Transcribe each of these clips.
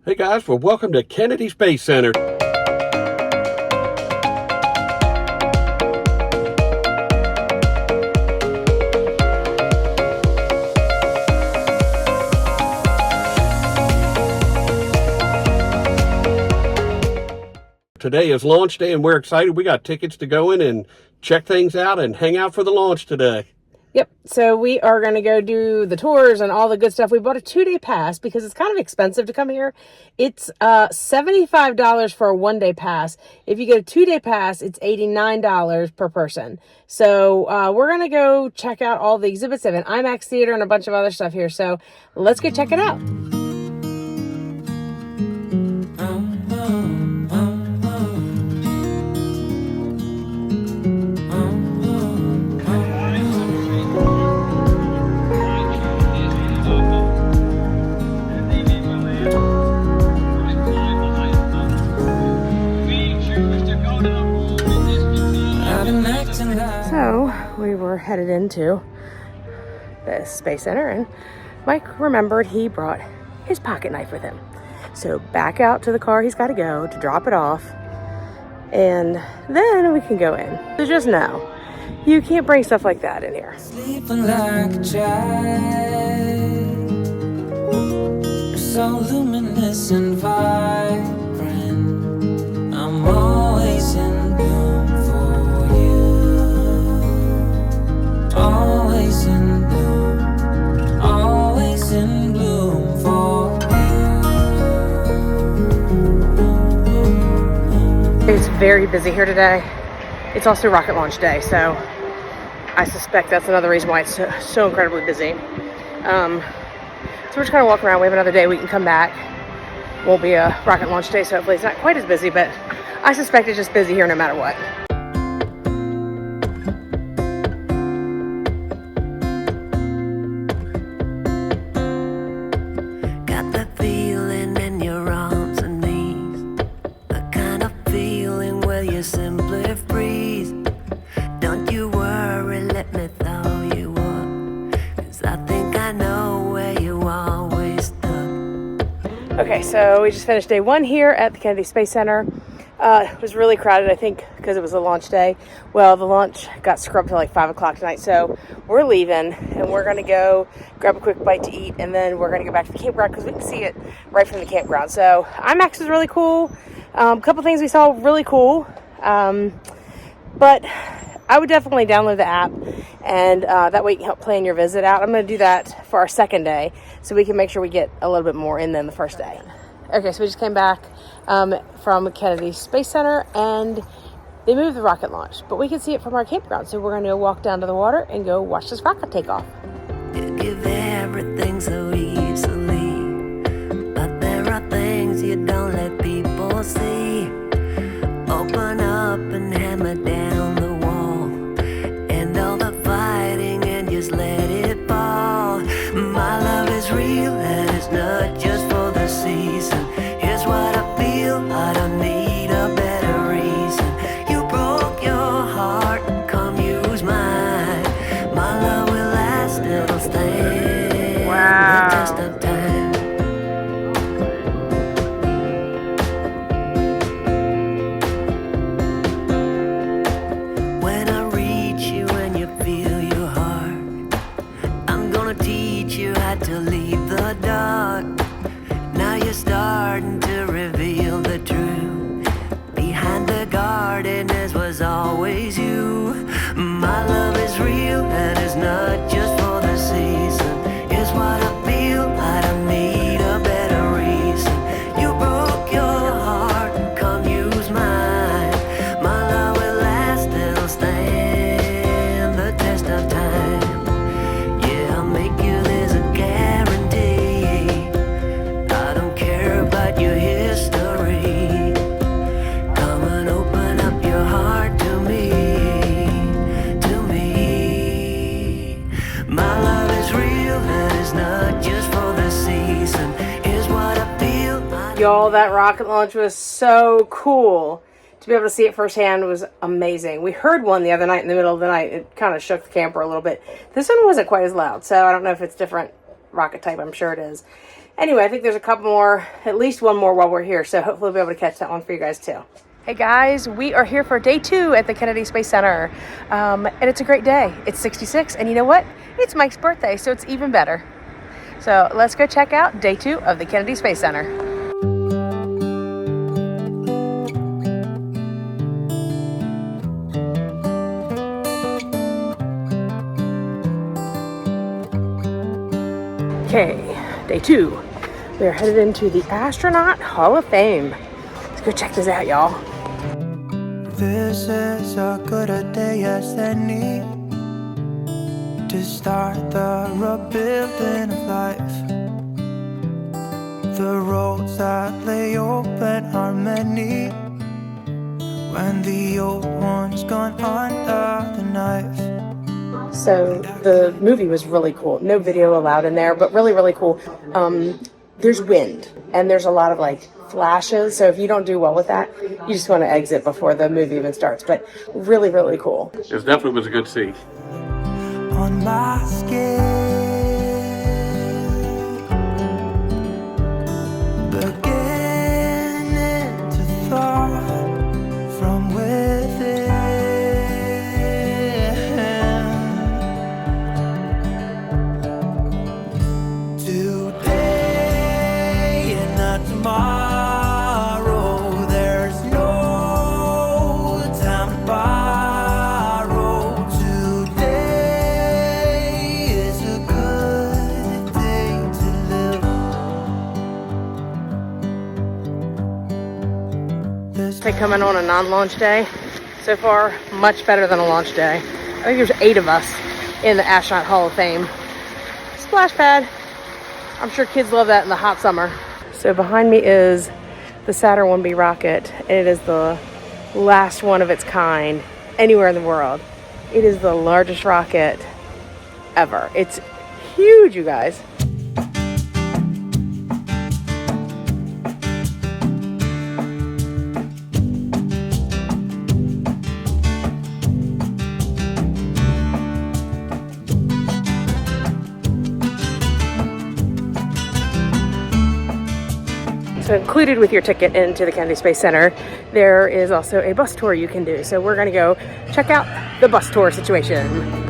Hey guys, well, welcome to Kennedy Space Center. Today is launch day and we're excited. We got tickets to go in and check things out and hang out for the launch today. Yep, so we are going to go do the tours and all the good stuff. We bought a 2-day pass because it's kind of expensive to come here. It's $75 for a 1-day pass. If you get a 2-day pass, it's $89 per person. So we're going to go check out all the exhibits. They have an IMAX theater and a bunch of other stuff here. So let's go check it out. So we were headed into the Space Center, and Mike remembered he brought his pocket knife with him. So back out to the car he's got to go to drop it off, and then we can go in. So just know, you can't bring stuff like that in here. Sleeping like a child, so luminous and vibrant. I'm always in bloom for you. Always in bloom for you. It's very busy here today. It's also rocket launch day, so I suspect that's another reason why it's so incredibly busy. So we're just gonna walk around. We have another day we can come back. Won't be a rocket launch day, so hopefully it's not quite as busy, but I suspect it's just busy here no matter what. got that feeling in your arms and knees, the kind of feeling where you simply freeze. Don't you worry, let me throw you up, 'cause I think I know where you always stuck. Okay, so we just finished day 1 here at the Kennedy Space Center. It was really crowded, I think, because it was a launch day. Well, the launch got scrubbed till like 5 o'clock tonight, so we're leaving, and we're going to go grab a quick bite to eat, and then we're going to go back to the campground because we can see it right from the campground. So IMAX is really cool. A couple things we saw really cool, but I would definitely download the app, and that way you can help plan your visit out. I'm going to do that for our second day, so we can make sure we get a little bit more in than the first day. Okay, so we just came back from Kennedy Space Center, and they moved the rocket launch, but we can see it from our campground, so we're going to go walk down to the water and go watch this rocket take off. You give everything so easily, but there are things you don't let people see. Open up and hammer down the wall, and all the fighting, and just let it fall. My love is real, and it's not just for the season. Here's what I feel, I don't need a better reason. You broke your heart, come use mine. My love will last, it'll stand Wow. the test of time. When I reach you and you feel your heart, I'm gonna teach you how to leave the dark. Now you're starting to reveal the truth. Behind the gardeners was always you. My love is real, and it's not just for the season. Here's what I feel, I don't need a better reason. You broke your heart, come use mine. My love will last, it'll stand the test of time. Yeah, I'll make you, there's a guarantee. I don't care about your history. Come and open up your heart to me, to me. My love is real, and it's not just for the season. Here's what I feel. Y'all, that rocket launch was so cool. To be able to see it firsthand was amazing. We heard one the other night in the middle of the night. It kind of shook the camper a little bit. This one wasn't quite as loud, so I don't know if it's different rocket type. I'm sure it is. Anyway, I think there's a couple more, at least one more while we're here, so hopefully we'll be able to catch that one for you guys too. Hey guys, we are here for day 2 at the Kennedy Space Center, and it's a great day. It's 66, and you know what? It's Mike's birthday, so it's even better. So let's go check out day 2 of the Kennedy Space Center. Okay, day 2. We're headed into the Astronaut Hall of Fame. Let's go check this out, y'all. This is as good a day as any to start the rebuilding of life. The roads that lay open are many when the old one's gone under the knife. So the movie was really cool. No video allowed in there, but really, really cool. There's wind and there's a lot of like flashes. So if you don't do well with that, you just want to exit before the movie even starts. But really, really cool. It definitely was a good scene. On my skin, beginning to thaw from within. Today and not tomorrow, there's no time to borrow. Today is a good day to live. This They coming on a non-launch day. So far, much better than a launch day. I think there's 8 of us in the Astronaut Hall of Fame. Splash pad. I'm sure kids love that in the hot summer. So behind me is the Saturn V rocket. It is the last one of its kind anywhere in the world. It is the largest rocket ever. It's huge, you guys. So included with your ticket into the Kennedy Space Center, there is also a bus tour you can do. So we're gonna go check out the bus tour situation.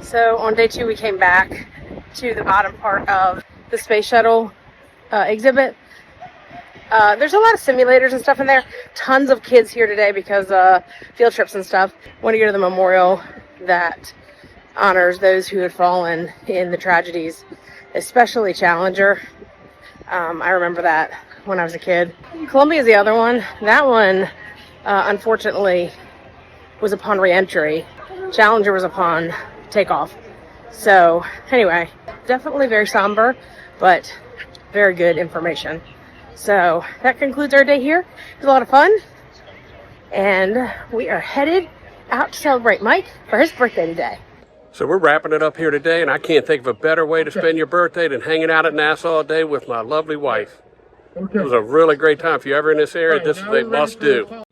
So on day 2, we came back to the bottom part of the Space Shuttle exhibit. There's a lot of simulators and stuff in there. Tons of kids here today because field trips and stuff. Want to go to the memorial that honors those who had fallen in the tragedies, especially Challenger. I remember that when I was a kid. Columbia is the other one. That one, unfortunately, was upon re-entry. Challenger was upon takeoff. So anyway, definitely very somber, but very good information. So that concludes our day here. It was a lot of fun, and we are headed out to celebrate Mike for his birthday today. So we're wrapping it up here today, and I can't think of a better way to spend your birthday than hanging out at NASA all day with my lovely wife. It was a really great time. If you're ever in this area, this is a must do.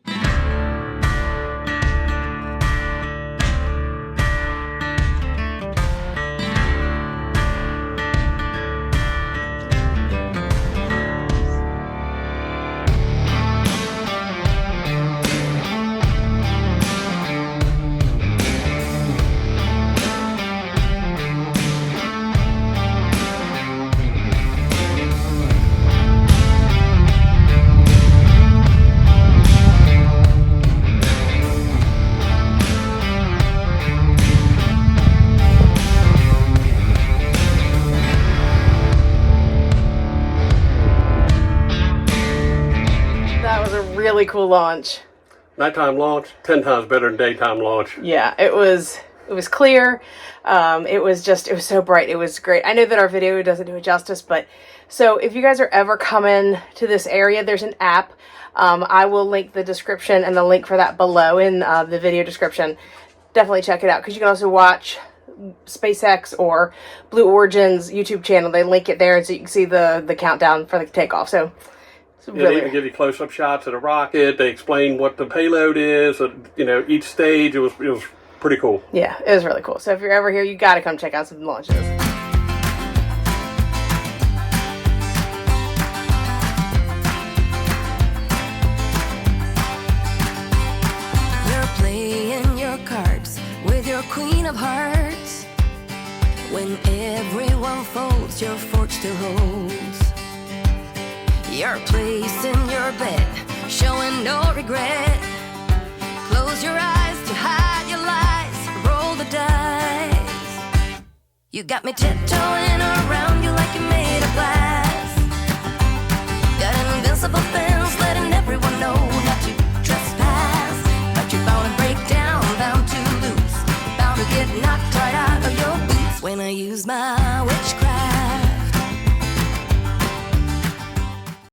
really cool launch. Nighttime launch, 10 times better than daytime launch. Yeah, it was clear. It was so bright. It was great. I know that our video doesn't do it justice, but so if you guys are ever coming to this area, there's an app. I will link the description and the link for that below in the video description. Definitely check it out, because you can also watch SpaceX or Blue Origin's YouTube channel. They link it there so you can see the countdown for the takeoff. So it's They even give you close-up shots of the rocket. They explain what the payload is. You know, each stage. It was pretty cool. Yeah, it was really cool. So if you're ever here, you got to come check out some launches. You're playing your cards with your queen of hearts. When everyone folds, your fork still holds. You're placing your bet, showing no regret. Close your eyes to hide your lies, roll the dice. You got me tiptoeing around you like you're made of glass. Got an invincible feeling.